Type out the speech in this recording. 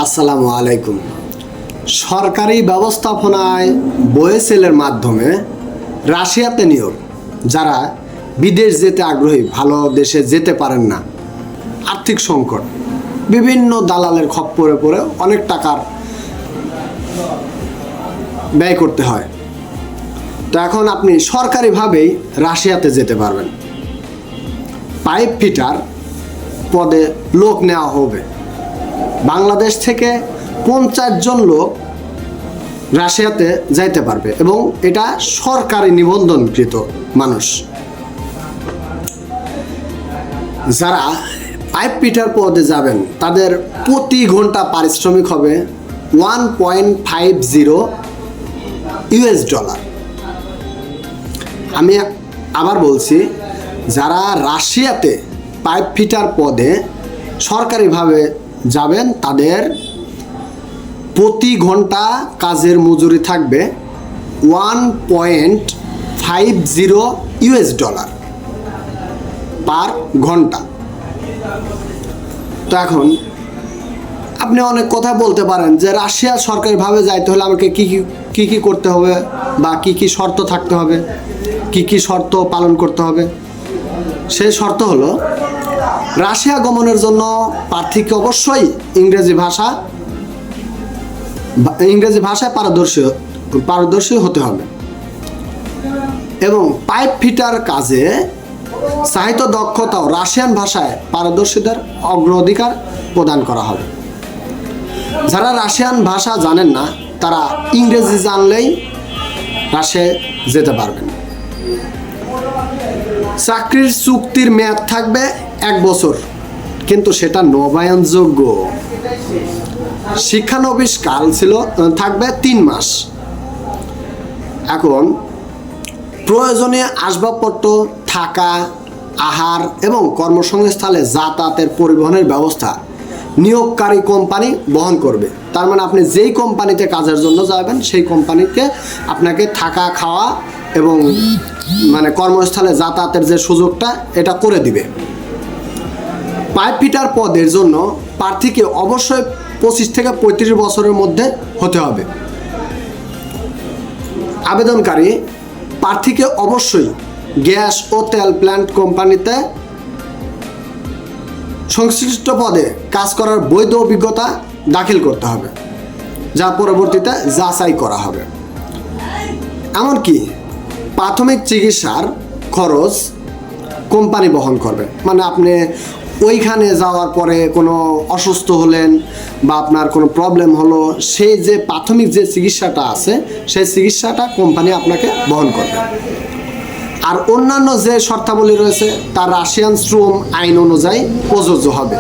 আসসালামু আলাইকুম। সরকারি ব্যবস্থাপনায় বয়েসেলের মাধ্যমে রাশিয়াতে নিয়োগ, যারা বিদেশ যেতে আগ্রহী, ভালো দেশে যেতে পারেন না, আর্থিক সংকট, বিভিন্ন দালালের খপ্পরে পড়ে অনেক টাকার ব্যয় করতে হয়। তো এখন আপনি সরকারিভাবেই রাশিয়াতে যেতে পারবেন। পাইপ ফিটার পদে লোক নেওয়া হবে। বাংলাদেশ থেকে 50 জন লোক রাশিয়াতে যাইতে পারবে এবং এটা সরকারি নিবন্ধনকৃত মানুষ। যারা পাইপ ফিটার পদে যাবেন তাদের প্রতি ঘন্টা পারিশ্রমিক হবে $1.50 US। আমি আবার বলছি, যারা রাশিয়াতে পাইপ ফিটার পদে সরকারিভাবে যাবেন তাদের প্রতি ঘন্টা কাজের মজুরি থাকবে $1.50 US পার ঘন্টা। তো এখন আপনি অনেক কথা বলতে পারেন যে রাশিয়া সরকারিভাবে যাইতে হলে আমাকে কি কি করতে হবে বা কি শর্ত থাকতে হবে, কি শর্ত পালন করতে হবে। সেই শর্ত হলো, রাশিয়া গমনের জন্য প্রার্থীকে অবশ্যই ইংরেজি ভাষায় পারদর্শী হতে হবে এবং পাইপ ফিটার কাজে চাহিত দক্ষতা ও রাশিয়ান ভাষায় পারদর্শীদের অগ্রাধিকার প্রদান করা হবে। যারা রাশিয়ান ভাষা জানেন না তারা ইংরেজি জানলেই রাশিয়ায় যেতে পারবেন। চাকরির চুক্তির মেয়াদ থাকবে 1 বছর, কিন্তু সেটা নবায়নযোগ্য। শিক্ষানবিশ কাল থাকবে 3 মাস। এখন প্রয়োজনীয় আসবাবপত্র, থাকা, আহার এবং কর্মসংস্থানে যাতায়াতের পরিবহনের ব্যবস্থা নিয়োগকারী কোম্পানি বহন করবে। তার মানে আপনি যেই কোম্পানিতে কাজের জন্য যাবেন সেই কোম্পানিকে আপনাকে থাকা, খাওয়া এবং কর্মস্থলে যাতায়াতের যে সুযোগটা এটা করে দিবে। পাইপ ফিটার পদের জন্য প্রার্থীকে অবশ্যই 25 থেকে 35 বছরের মধ্যে হতে হবে। আবেদনকারী প্রার্থীকে অবশ্যই গ্যাস ও তেল প্ল্যান্ট কোম্পানিতে সংশ্লিষ্ট পদে কাজ করার বৈধ অভিজ্ঞতা দাখিল করতে হবে, যা পরবর্তীতে যাচাই করা হবে। এমনকি প্রাথমিক চিকিৎসার খরচ কোম্পানি বহন করবে। আপনি ওইখানে যাওয়ার পরে কোনো অসুস্থ হলেন বা আপনার কোনো প্রবলেম হলো, সেই যে প্রাথমিক যে চিকিৎসাটা আছে সেই চিকিৎসাটা কোম্পানি আপনাকে বহন করবে। আর অন্যান্য যে শর্তাবলী রয়েছে তা রাশিয়ান শ্রম আইন অনুযায়ী প্রযোজ্য হবে।